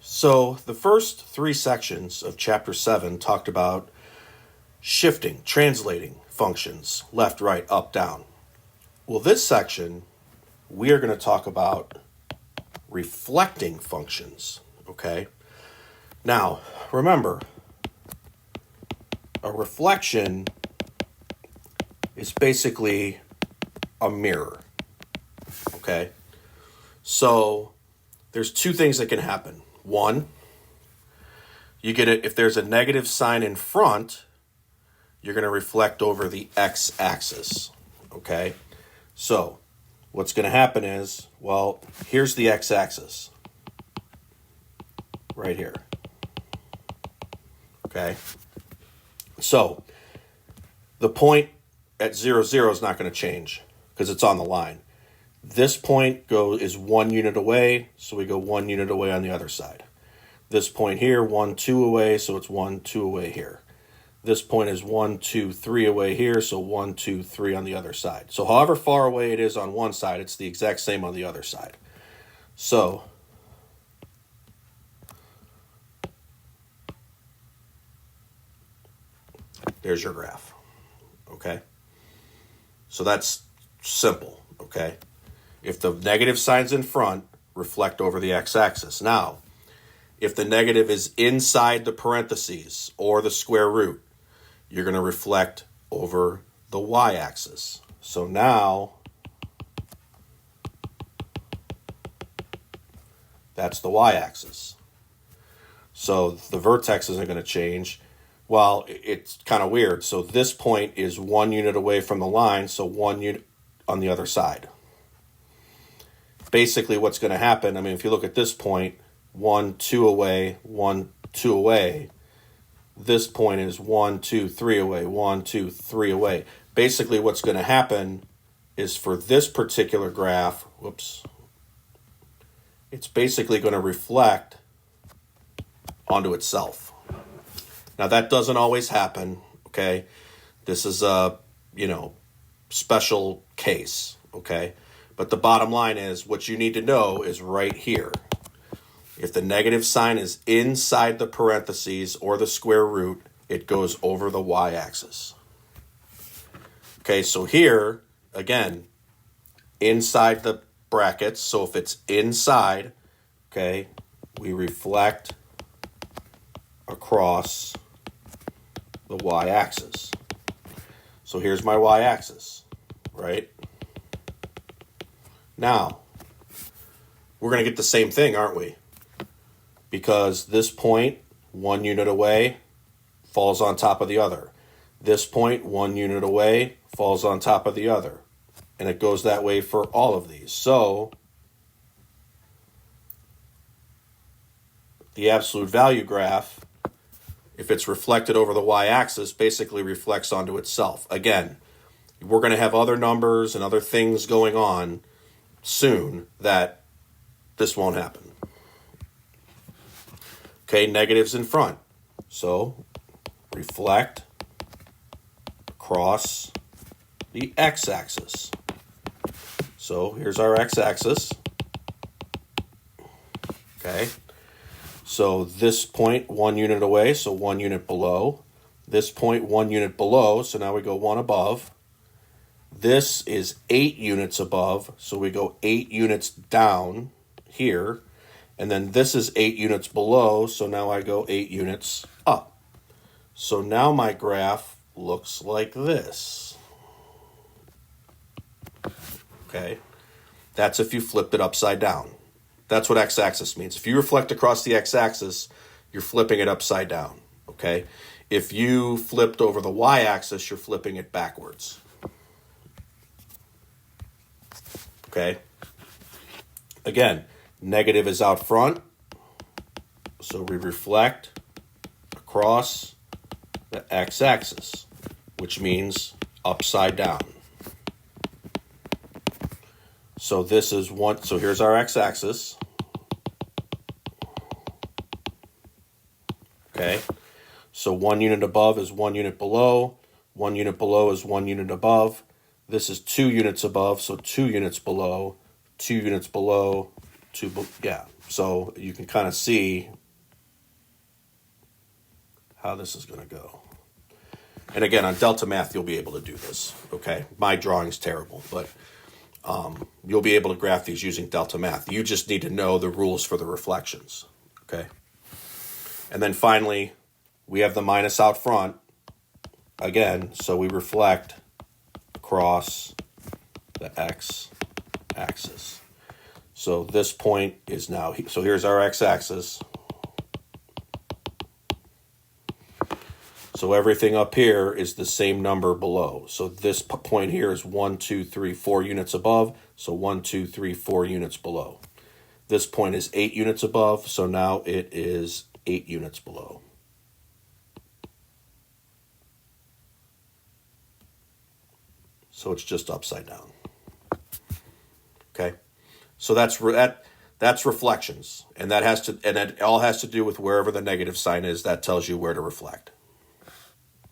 So the first three sections of Chapter 7 talked about shifting, translating functions, left, right, up, down. Well, this section, we are going to talk about reflecting functions, okay? Now, remember, a reflection is basically a mirror, okay? So there's two things that can happen. One, you get it if there's a negative sign in front, you're going to reflect over the x-axis, okay? So what's going to happen is, well, here's the x-axis right here, okay? So the point at 0, 0 is not going to change because it's on the line. This point is 1 unit away, so we go 1 unit away on the other side. This point here, 1, 2 away, so it's 1, 2 away here. This point is 1, 2, 3 away here, so 1, 2, 3 on the other side. So however far away it is on one side, it's the exact same on the other side. So there's your graph, okay? So that's simple, okay? If the negative sign's in front, reflect over the x-axis. Now, if the negative is inside the parentheses or the square root, you're going to reflect over the y-axis. So now, that's the y-axis. So the vertex isn't going to change. Well, it's kind of weird. So this point is 1 unit away from the line, so 1 unit on the other side. Basically, what's going to happen, I mean, if you look at this point, 1, 2 away, 1, 2 away. This point is 1, 2, 3 away, 1, 2, 3 away. Basically, what's going to happen is for this particular graph, it's basically going to reflect onto itself. Now, that doesn't always happen, okay? This is a, special case, okay? But the bottom line is what you need to know is right here. If the negative sign is inside the parentheses or the square root, it goes over the y-axis. Okay, so here, again, inside the brackets, so if it's inside, okay, we reflect across the y-axis. So here's my y-axis, right? Now, we're going to get the same thing, aren't we? Because this point, 1 unit away, falls on top of the other. This point, 1 unit away, falls on top of the other. And it goes that way for all of these. So, the absolute value graph, if it's reflected over the y-axis, basically reflects onto itself. Again, we're going to have other numbers and other things going on soon that this won't happen. Okay, negatives in front. So reflect across the x-axis. So here's our x-axis. Okay. So this point, 1 unit away, so 1 unit below. This point, 1 unit below, so now we go 1 above. This is 8 units above, so we go 8 units down here. And then this is 8 units below, so now I go 8 units up. So now my graph looks like this. Okay, that's if you flipped it upside down. That's what x-axis means. If you reflect across the x-axis, you're flipping it upside down, okay? If you flipped over the y-axis, you're flipping it backwards. Okay? Again, negative is out front, so we reflect across the x-axis, which means upside down. So this is one, so here's our x-axis. Okay, so 1 unit above is 1 unit below, 1 unit below is 1 unit above. This is 2 units above, so 2 units below, 2 units below, yeah. So you can kind of see how this is going to go. And again, on Delta Math, you'll be able to do this, okay? My drawing's terrible, but you'll be able to graph these using Delta Math. You just need to know the rules for the reflections, okay? And then finally, we have the minus out front, again, so we reflect across the x-axis. So this point is now, so here's our x-axis. So everything up here is the same number below. So this point here is 1, 2, 3, 4 units above. So 1, 2, 3, 4 units below. This point is 8 units above. So now it is 8 units below. So it's just upside down. Okay. So that's reflections. And that all has to do with wherever the negative sign is. That tells you where to reflect.